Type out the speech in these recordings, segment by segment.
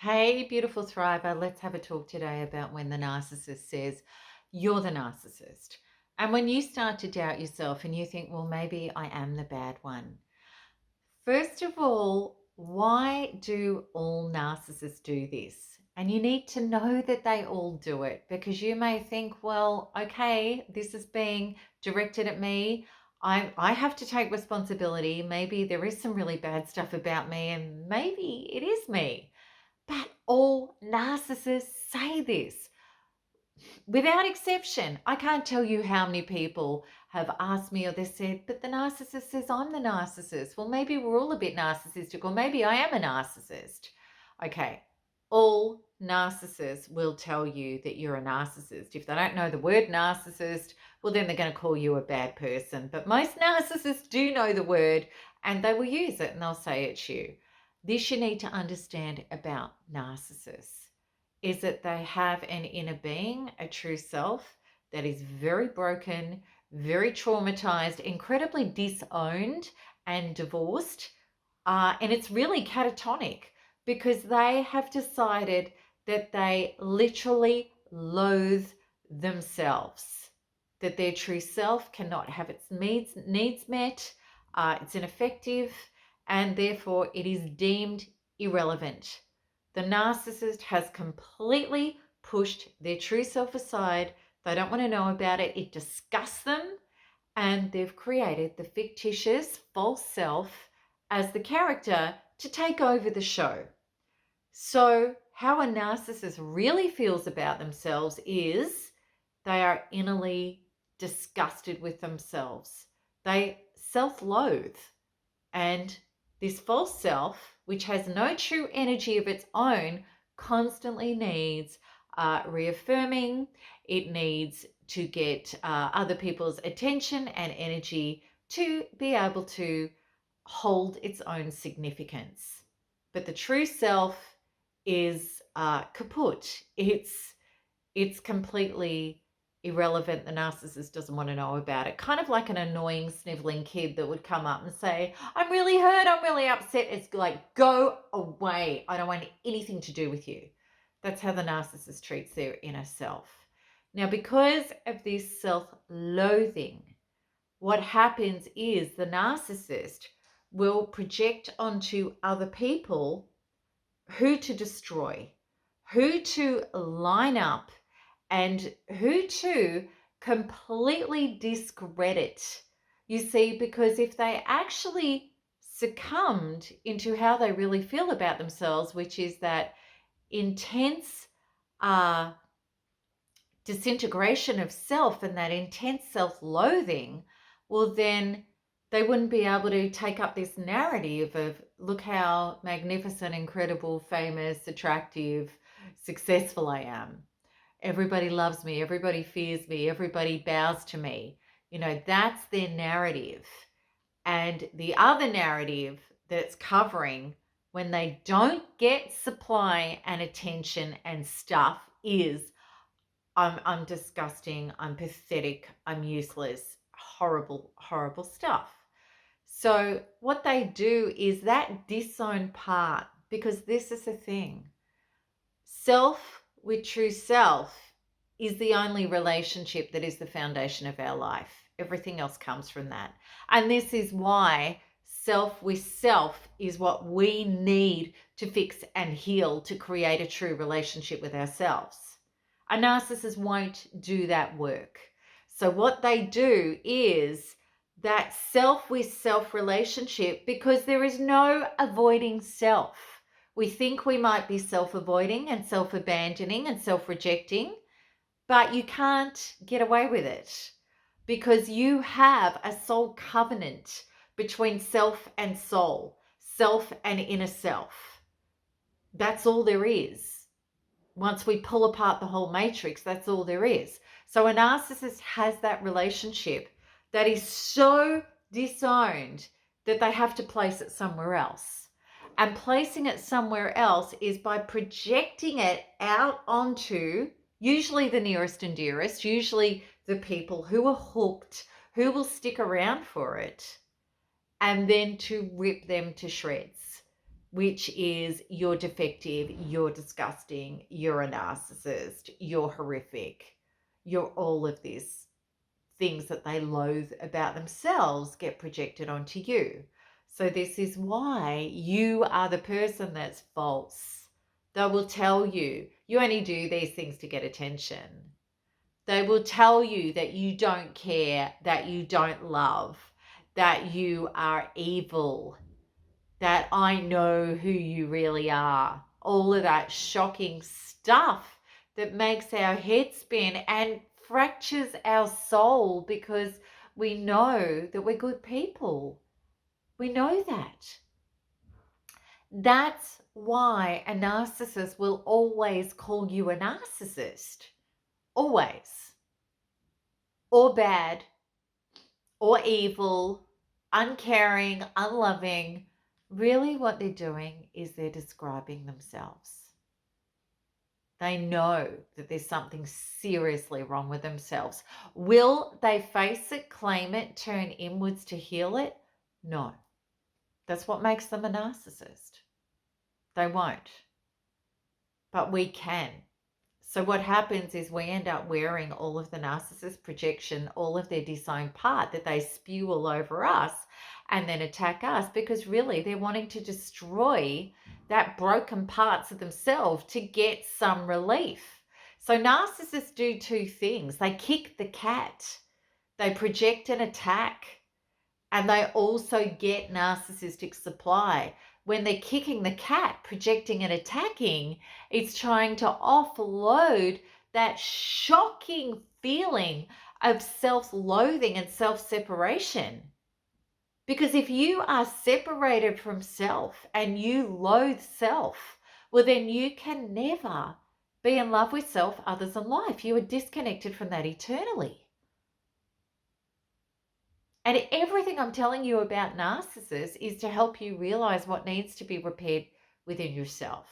Hey, beautiful thriver. Let's have a talk today about when the narcissist says you're the narcissist. And when you start to doubt yourself and you think, well, maybe I am the bad one. First of all, why do all narcissists do this? And you need to know that they all do it because you may think, well, okay, this is being directed at me. I have to take responsibility. Maybe there is some really bad stuff about me, and maybe it is me. But all narcissists say this without exception. I can't tell you how many people have asked me or they said, but the narcissist says I'm the narcissist. Well, maybe we're all a bit narcissistic, or maybe I am a narcissist. Okay, all narcissists will tell you that you're a narcissist. If they don't know the word narcissist, well, then they're going to call you a bad person. But most narcissists do know the word and they will use it and they'll say it's you. This you need to understand about narcissists is that they have an inner being, a true self that is very broken, very traumatized, incredibly disowned and divorced. And it's really catatonic because they have decided that they literally loathe themselves, that their true self cannot have its needs met, it's ineffective, and therefore it is deemed irrelevant. The narcissist has completely pushed their true self aside. They don't want to know about it. It disgusts them. And they've created the fictitious false self as the character to take over the show. So, how a narcissist really feels about themselves is they are innerly disgusted with themselves. They self loathe. And this false self, which has no true energy of its own, constantly needs reaffirming. It needs to get other people's attention and energy to be able to hold its own significance. But the true self is kaput. It's completely irrelevant. The narcissist doesn't want to know about it. Kind of like an annoying, sniveling kid that would come up and say, I'm really hurt, I'm really upset. It's like, go away. I don't want anything to do with you. That's how the narcissist treats their inner self. Now, because of this self loathing, what happens is the narcissist will project onto other people who to destroy, who to line up, and who to completely discredit. You see, because if they actually succumbed into how they really feel about themselves, which is that intense uh, disintegration of self and that intense self-loathing, well, then they wouldn't be able to take up this narrative of look how magnificent, incredible, famous, attractive, successful I am. Everybody loves me, everybody fears me, everybody bows to me. That's their narrative. And the other narrative that's covering when they don't get supply and attention and stuff is I'm disgusting, I'm pathetic, I'm useless, horrible, horrible stuff. So what they do is that disown part, because this is the thing. Self with true self is the only relationship that is the foundation of our life. Everything else comes from that. And this is why self with self is what we need to fix and heal to create a true relationship with ourselves. A narcissist won't do that work. So what they do is that self with self relationship, because there is no avoiding self. We think we might be self-avoiding and self-abandoning and self-rejecting, but you can't get away with it because you have a soul covenant between self and soul, self and inner self. That's all there is. Once we pull apart the whole matrix, that's all there is. So a narcissist has that relationship that is so disowned that they have to place it somewhere else. And placing it somewhere else is by projecting it out onto usually the nearest and dearest, usually the people who are hooked, who will stick around for it, and then to rip them to shreds. which is you're defective, you're disgusting, you're a narcissist, you're horrific, you're all of these things that they loathe about themselves get projected onto you. So this is why you are the person that's false. They will tell you you only do these things to get attention. They will tell you that you don't care, that you don't love, that you are evil, that I know who you really are. All of that shocking stuff that makes our head spin and fractures our soul because we know that we're good people. We know that. That's why a narcissist will always call you a narcissist. Always. Or bad, or evil, uncaring, unloving. Really, what they're doing is they're describing themselves. They know that there's something seriously wrong with themselves. Will they face it, claim it, turn inwards to heal it? No. That's what makes them a narcissist. They won't. But we can. So what happens is we end up wearing all of the narcissist projection, all of their disowned part that they spew all over us and then attack us, because really they're wanting to destroy that broken parts of themselves to get some relief. So narcissists do two things. They kick the cat, they project an attack, and they also get narcissistic supply. When they're kicking the cat, projecting and attacking, it's trying to offload that shocking feeling of self-loathing and self-separation. Because if you are separated from self and you loathe self, well, then you can never be in love with self, others, and life. You are disconnected from that eternally. And everything I'm telling you about narcissists is to help you realize what needs to be repaired within yourself.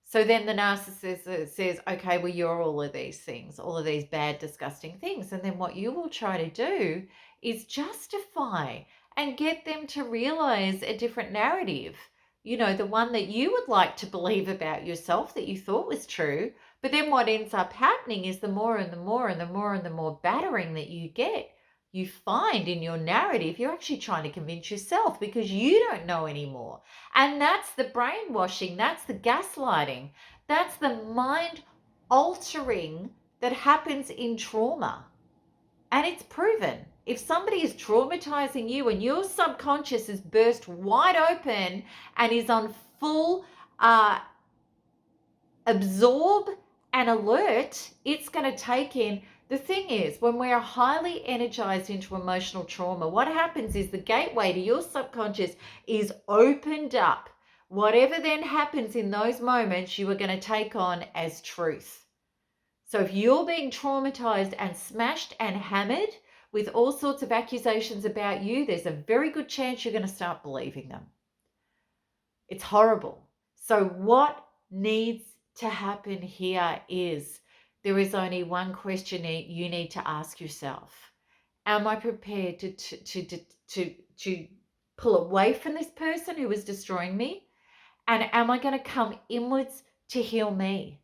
So then the narcissist says, okay, well, you're all of these things, all of these bad, disgusting things. And then what you will try to do is justify and get them to realize a different narrative. You know, the one that you would like to believe about yourself that you thought was true. But then what ends up happening is the more and the more and the more and the more battering that you get, you find in your narrative, you're actually trying to convince yourself because you don't know anymore. And that's the brainwashing, that's the gaslighting, that's the mind altering that happens in trauma. And it's proven. If somebody is traumatizing you and your subconscious is burst wide open and is on full absorb and alert, it's going to take in. The thing is, when we're highly energized into emotional trauma, what happens is the gateway to your subconscious is opened up. Whatever then happens in those moments, you are going to take on as truth. So if you're being traumatized and smashed and hammered with all sorts of accusations about you, there's a very good chance you're going to start believing them. It's horrible. So what needs to happen here is there is only one question you need to ask yourself. Am I prepared to pull away from this person who is destroying me? And am I going to come inwards to heal me?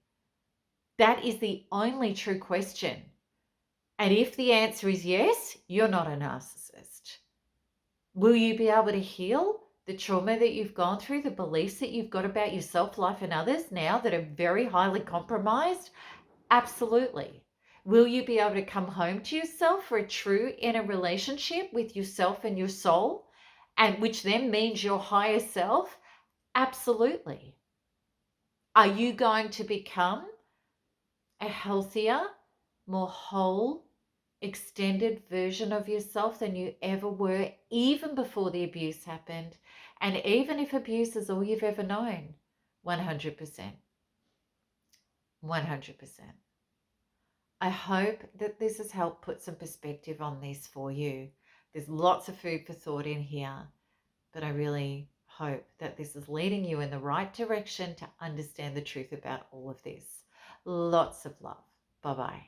That is the only true question. And if the answer is yes, you're not a narcissist. Will you be able to heal the trauma that you've gone through, the beliefs that you've got about yourself, life, and others now that are very highly compromised? Absolutely. Will you be able to come home to yourself for a true inner relationship with yourself and your soul, and which then means your higher self? Absolutely. Are you going to become a healthier, more whole, extended version of yourself than you ever were, even before the abuse happened? And even if abuse is all you've ever known, 100%. 100%. I hope that this has helped put some perspective on this for you. There's lots of food for thought in here, but I really hope that this is leading you in the right direction to understand the truth about all of this. Lots of love. Bye-bye.